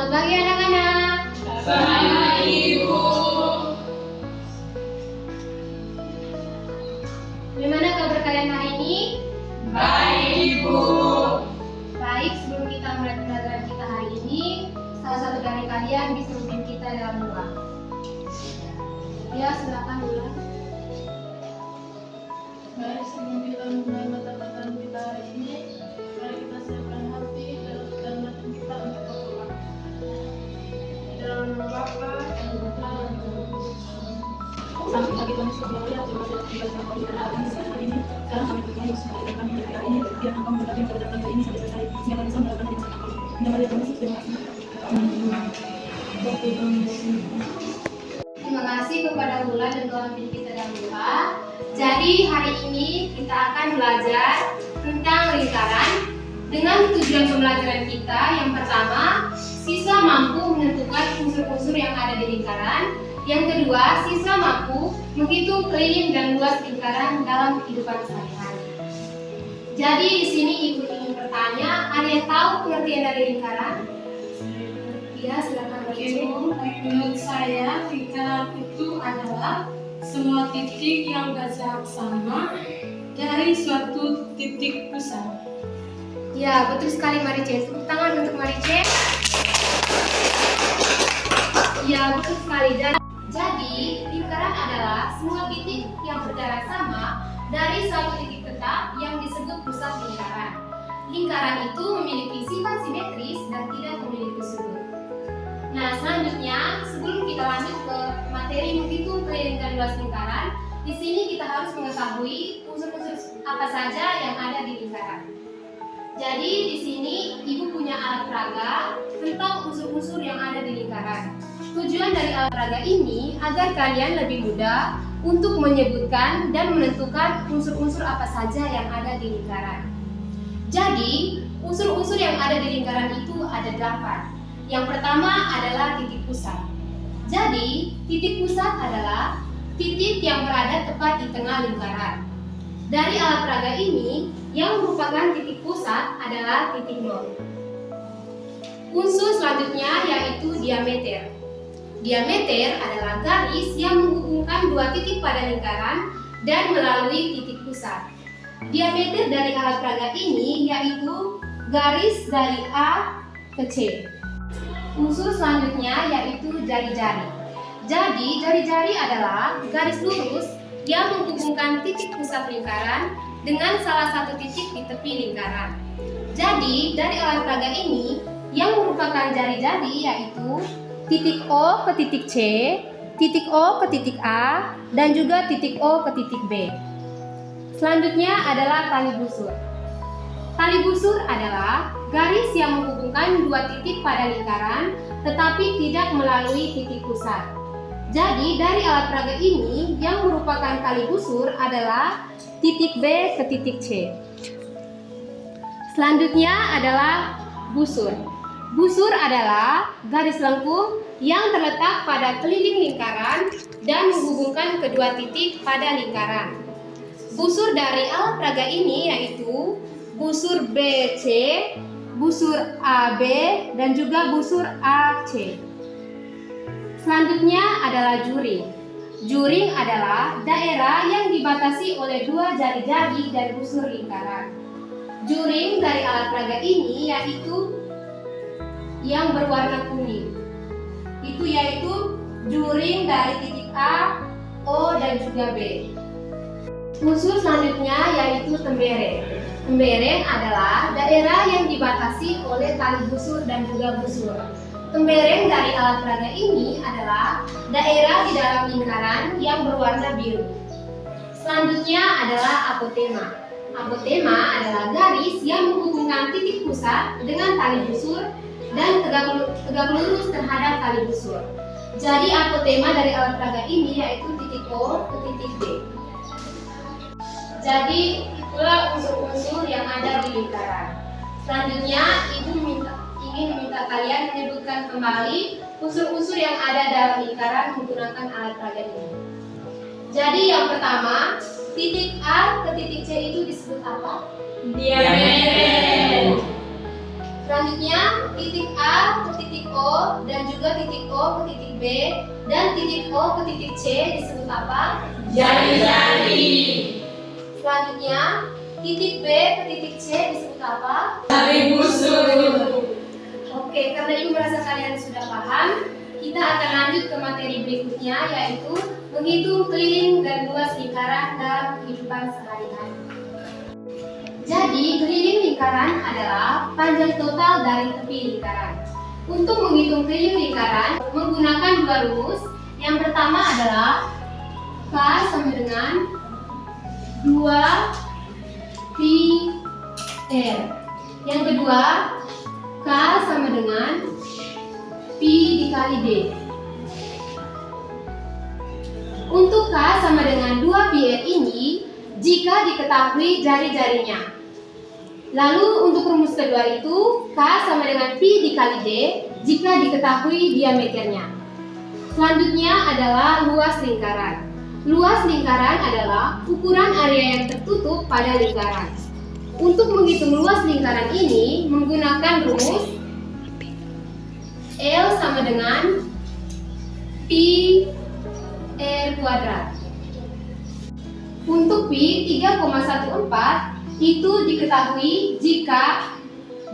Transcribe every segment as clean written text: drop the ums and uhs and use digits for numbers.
Selamat pagi anak-anak. Selamat Ibu. Bagaimana kabar kalian hari ini? Baik Ibu. Baik, sebelum kita mulai pelajaran kita hari ini, salah satu dari kalian bisa memimpin kita dalam doa. Ya, silakan mulai. Mari sebelum kita mulai mata pelajaran kita hari ini, mari kita siapkan hati dan mata kita untuk berdoa. Dalam nama Bapa dan Putra dan Roh Kudus. Selamat pagi Tuhan Yesus, terima kasih atas kebaikan kami pada hari ini siang hari ini. Sekarang kami berdoa Yesus pada kami pada hari ini, biar Engkau memberkati pada datang ini sampai selesai. Sehingga kami bisa mendapatkan di sana kami. Nama Tuhan Yesus, terima kasih. Terima kasih kepada Wulan dan Tuhan pimpin kita dalam doa. Jadi hari ini kita akan belajar tentang lingkaran dengan tujuan pembelajaran kita. Yang pertama, siswa mampu menentukan unsur-unsur yang ada di lingkaran. Yang kedua, siswa mampu menghitung keliling dan luas lingkaran dalam kehidupan sehari-hari. Jadi di sini Ibu ingin bertanya, ada yang tahu pengertian dari lingkaran? Ya, silakan Ibu. Menurut saya, lingkaran itu adalah semua titik yang berjarak sama dari suatu titik pusat. Ya, betul sekali Marice. Tepuk tangan untuk Marice. Ya, betul sekali. Jadi, lingkaran adalah semua titik yang berjarak sama dari suatu titik tetap yang disebut pusat lingkaran. Lingkaran itu memiliki sifat simetris dan tidak memiliki sudut. Nah, selanjutnya, sebelum kita lanjut ke materi menghitung keliling dan luas lingkaran, di sini kita harus mengetahui unsur-unsur apa saja yang ada di lingkaran. Jadi di sini Ibu punya alat peraga tentang unsur-unsur yang ada di lingkaran. Tujuan dari alat peraga ini agar kalian lebih mudah untuk menyebutkan dan menentukan unsur-unsur apa saja yang ada di lingkaran. Jadi, unsur-unsur yang ada di lingkaran itu ada 8. Yang pertama adalah titik pusat. Jadi, titik pusat adalah titik yang berada tepat di tengah lingkaran. Dari alat peraga ini, yang merupakan titik pusat adalah titik nol. Unsur selanjutnya yaitu diameter. Diameter adalah garis yang menghubungkan dua titik pada lingkaran dan melalui titik pusat. Diameter dari alat peraga ini yaitu garis dari A ke C. Unsur selanjutnya yaitu jari-jari. Jadi, jari-jari adalah garis lurus yang menghubungkan titik pusat lingkaran dengan salah satu titik di tepi lingkaran. Jadi, dari alat peraga ini, yang merupakan jari-jari yaitu titik O ke titik C, titik O ke titik A, dan juga titik O ke titik B. Selanjutnya adalah tali busur. Tali busur adalah garis yang menghubungkan dua titik pada lingkaran, tetapi tidak melalui titik pusat. Jadi, dari alat peraga ini, yang merupakan tali busur adalah titik B ke titik C. Selanjutnya adalah busur. Busur adalah garis lengkung yang terletak pada keliling lingkaran dan menghubungkan kedua titik pada lingkaran. Busur dari alat peraga ini yaitu busur BC, busur AB, dan juga busur AC. Selanjutnya adalah juring. Juring adalah daerah yang dibatasi oleh dua jari-jari dan busur lingkaran. Juring dari alat peraga ini yaitu yang berwarna kuning. Itu yaitu juring dari titik A, O, dan juga B. Unsur selanjutnya yaitu tembereng. Tembereng adalah daerah yang dibatasi oleh tali busur dan juga busur. Tembereng dari alat peraga ini adalah daerah di dalam lingkaran yang berwarna biru. Selanjutnya adalah apotema. Apotema adalah garis yang menghubungkan titik pusat dengan tali busur dan tegak lurus terhadap tali busur. Jadi apotema dari alat peraga ini yaitu titik O ke titik B. Jadi itulah unsur-unsur yang ada di lingkaran. Selanjutnya Ibu ingin meminta kalian menyebutkan kembali unsur-unsur yang ada dalam lingkaran menggunakan alat peraga ini. Jadi yang pertama, titik A ke titik C itu disebut apa? Diameter. Selanjutnya titik A ke titik O dan juga titik O ke titik B dan titik O ke titik C disebut apa? Jari-jari. Selanjutnya titik B ke titik C disebut apa? Jari busuk. Oke, karena ibu merasa kalian sudah paham, kita akan lanjut ke materi berikutnya, yaitu menghitung keliling dan luas lingkaran dalam kehidupan sehari-hari. Jadi, keliling lingkaran adalah panjang total dari tepi lingkaran. Untuk menghitung keliling lingkaran, menggunakan dua rumus. Yang pertama adalah K sama dengan 2pi R. Yang kedua, K sama dengan Pi dikali D. Untuk K sama dengan 2pi R ini jika diketahui jari-jarinya. Lalu untuk rumus kedua itu K sama dengan Pi dikali D jika diketahui diameternya. Selanjutnya adalah luas lingkaran. Luas lingkaran adalah ukuran area yang tertutup pada lingkaran. Untuk menghitung luas lingkaran ini menggunakan rumus L sama dengan Pi R kuadrat. Untuk Pi 3,14 itu diketahui jika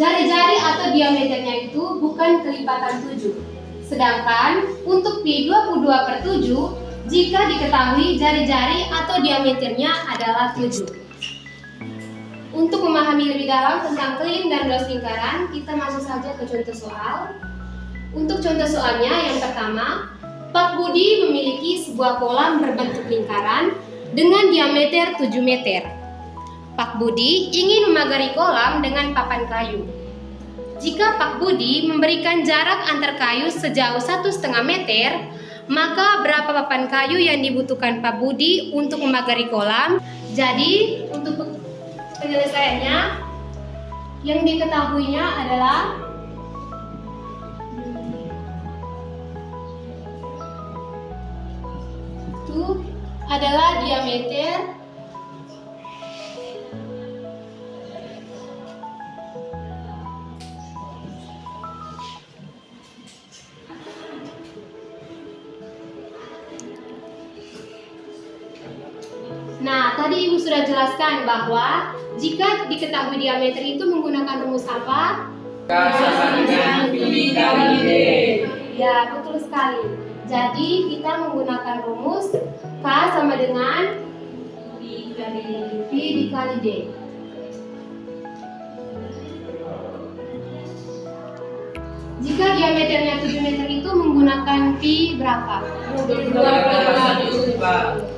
jari-jari atau diameternya itu bukan kelipatan 7. Sedangkan untuk Pi 22/7 jika diketahui jari-jari atau diameternya adalah 7. Untuk memahami lebih dalam tentang keliling dan luas lingkaran, kita masuk saja ke contoh soal. Untuk contoh soalnya, yang pertama, Pak Budi memiliki sebuah kolam berbentuk lingkaran dengan diameter 7 meter. Pak Budi ingin memagari kolam dengan papan kayu. Jika Pak Budi memberikan jarak antar kayu sejauh 1,5 meter, maka berapa papan kayu yang dibutuhkan Pak Budi untuk memagari kolam? Jadi, untuk penyelesaiannya, yang diketahuinya adalah itu adalah diameter Nah, tadi Ibu sudah jelaskan bahwa jika diketahui diameter itu menggunakan rumus apa? K sama dengan Pi dikali D. Ya, betul sekali. Jadi, kita menggunakan rumus K sama dengan Pi dikali D. Jika diameternya 7 meter itu menggunakan Pi berapa? 2,1.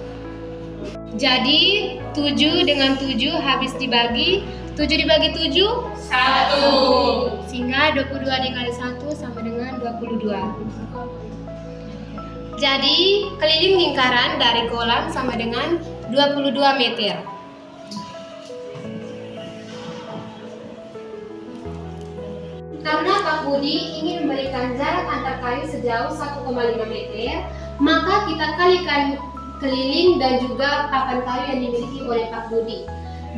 Jadi 7 dengan 7 habis dibagi 7 dibagi 7 1. sehingga 22 dikali 1 sama dengan 22. Jadi keliling lingkaran dari kolam sama dengan 22 meter. Karena Pak Budi ingin memberikan jarak antar kayu sejauh 1,5 meter, maka kita kalikan keliling dan juga papan kayu yang dimiliki oleh Pak Budi.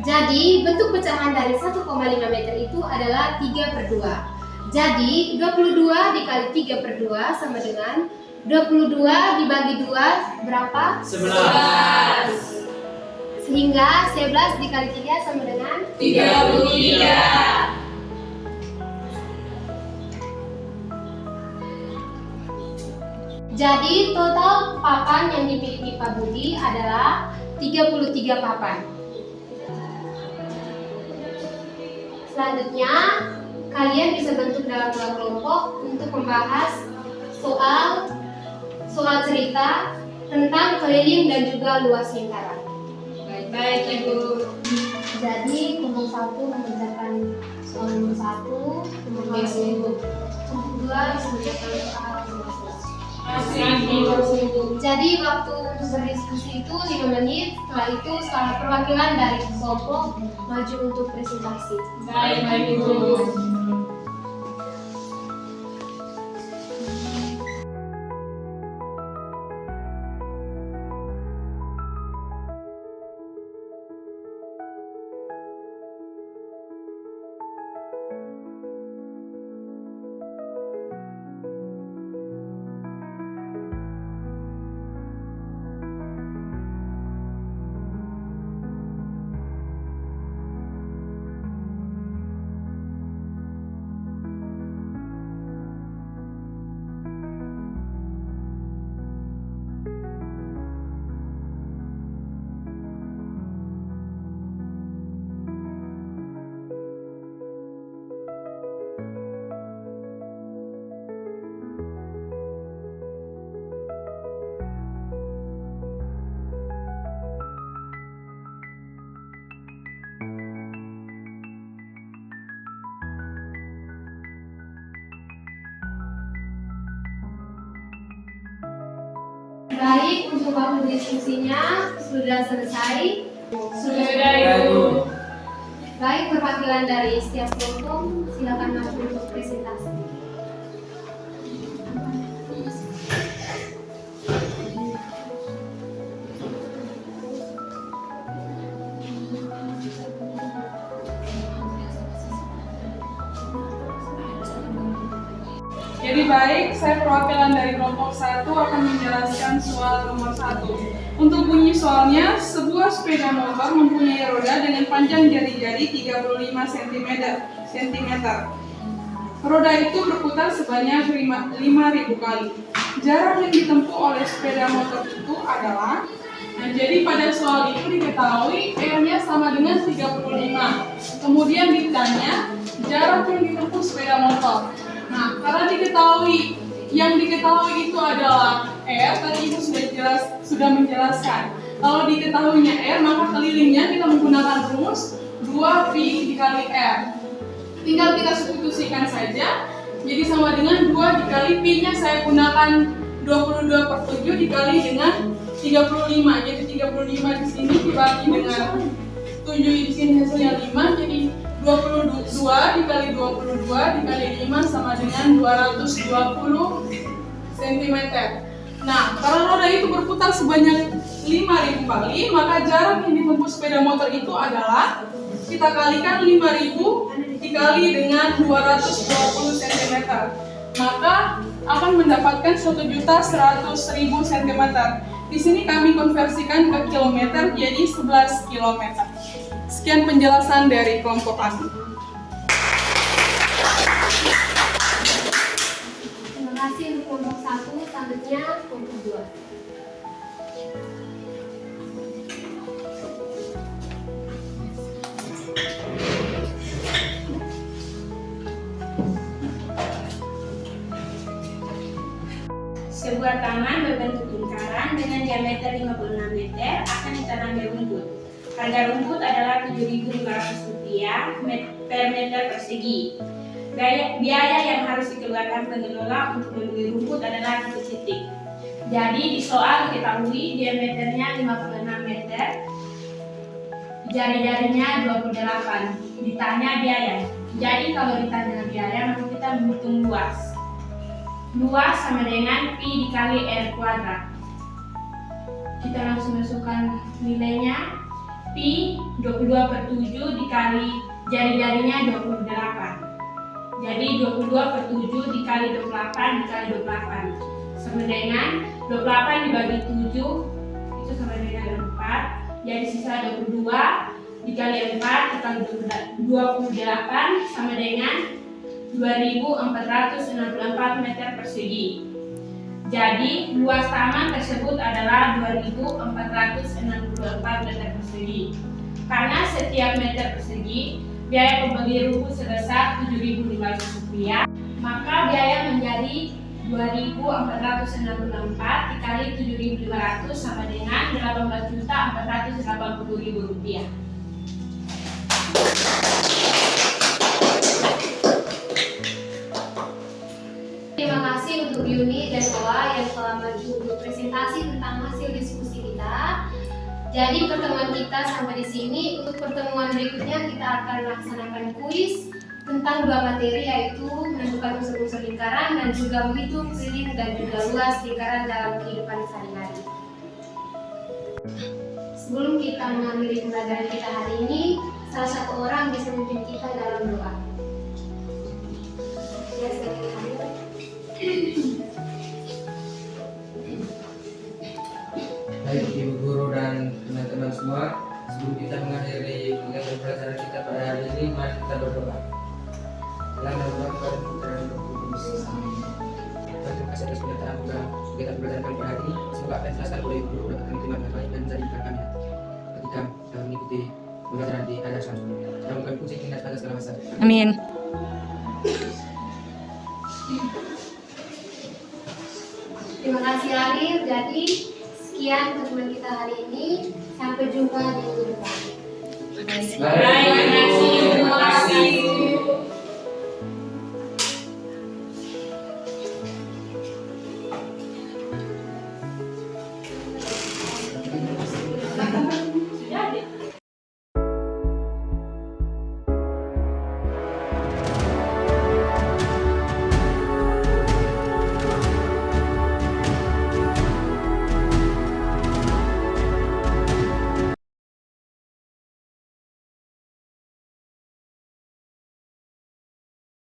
Jadi bentuk pecahan dari 1,5 meter itu adalah 3/2. Jadi 22 dikali 3/2 sama dengan 22 dibagi 2 berapa? 11. Sehingga 11 dikali 3 sama dengan 33. Jadi total papan yang dimiliki Pak Budi adalah 33 papan. Selanjutnya, kalian bisa bentuk dalam 2 kelompok untuk membahas soal cerita tentang keliling dan juga luas lingkaran. Baik, Ibu. Jadi, kelompok 1 mengerjakan soal nomor 1, kelompok 2 mengerjakan soal nomor 2. Jadi waktu untuk berdiskusi itu 5 menit. Setelah itu salah perwakilan dari kelompok maju untuk presentasi. Baik, Ibu. Baik, untuk waktu diskusinya sudah selesai. Sudah, Ibu. Baik, perwakilan dari setiap kelompok silakan maju untuk presentasi. Jadi baik, saya perwakilan dari kelompok 1 akan menjelaskan soal nomor 1. Untuk bunyi soalnya, sebuah sepeda motor mempunyai roda dengan panjang jari-jari 35 cm. Roda itu berputar sebanyak 5.000 kali. Jarak yang ditempuh oleh sepeda motor itu adalah, jadi pada soal itu diketahui R-nya sama dengan 35. Kemudian ditanya jarak yang ditempuh sepeda motor. Nah, karena yang diketahui itu adalah R, tadi Ibu sudah menjelaskan. Kalau diketahuinya R, maka kelilingnya kita menggunakan rumus 2pi dikali R. Tinggal kita substitusikan saja, jadi sama dengan 2 dikali pi-nya saya gunakan 22/7 dikali dengan 35. Jadi 35 di sini dibagi dengan 7 di sini hasilnya 5, jadi 22 dikali 22 dikali 5 sama dengan 220 cm. Nah, karena roda itu berputar sebanyak 5.000 kali, maka jarak yang ditempuh sepeda motor itu adalah, kita kalikan 5.000 dikali dengan 220 cm. Maka akan mendapatkan 1.100.000 cm. Di sini kami konversikan ke kilometer jadi 11 km. Sekian penjelasan dari kelompok kami. Terima kasih untuk kelompok 1, selanjutnya kelompok 2. Sebuah taman berbentuk lingkaran dengan diameter 56 meter akan ditanami rumput. Harga rumput adalah Rp7.500 per meter persegi. Biaya yang harus dikeluarkan pengelola untuk membeli rumput adalah titik. Jadi di soal diketahui diameternya 56 meter, jari-jarinya 28. Ditanya biaya. Jadi kalau ditanya biaya, maka kita menghitung luas. Luas sama dengan pi dikali R kuadrat. Kita langsung masukkan nilainya. Pi 22/7 dikali jari-jarinya 28. Jadi 22/7 dikali 28 dikali 28 sama dengan 28 dibagi 7 itu sama dengan 4. Jadi sisa 22 dikali 4 dikali 28 sama dengan 2.464 meter persegi. Jadi luas taman tersebut adalah 2.464 meter persegi. Karena setiap meter persegi biaya pembeli rumput sebesar Rp7.500, maka biaya menjadi 2.464 dikali 7.500 sama dengan Rp18.480.000. Terima kasih untuk Yuni dan Oa yang telah maju untuk presentasi tentang hasil diskusi kita. Jadi pertemuan kita sampai di sini. Untuk pertemuan berikutnya kita akan melaksanakan kuis tentang 2 materi, yaitu menentukan unsur-unsur lingkaran dan juga menghitung keliling dan juga luas lingkaran dalam kehidupan sehari-hari. Sebelum kita mengakhiri pembelajaran kita hari ini, salah satu orang bisa memimpin kita dalam doa. Ya, Baik Ibu Guru dan teman-teman semua, sebelum kita mengakhiri kegiatan pelajaran kita pada hari ini, mari kita berdoa. Terima kasih atas penyataan kegiatan pelajaran kali pada hari ini. Semoga apa yang dijelaskan oleh Ibu Guru dapat kami terima dengan baik dan menjadikan kami ketika dalam mengikuti pelajaran di hari selanjutnya. Dalam kami puji tingkat pada segala masa. Amin. Terima kasih Arif. Jadi sekian pertemuan kita hari ini. Sampai jumpa di minggu depan. Baik.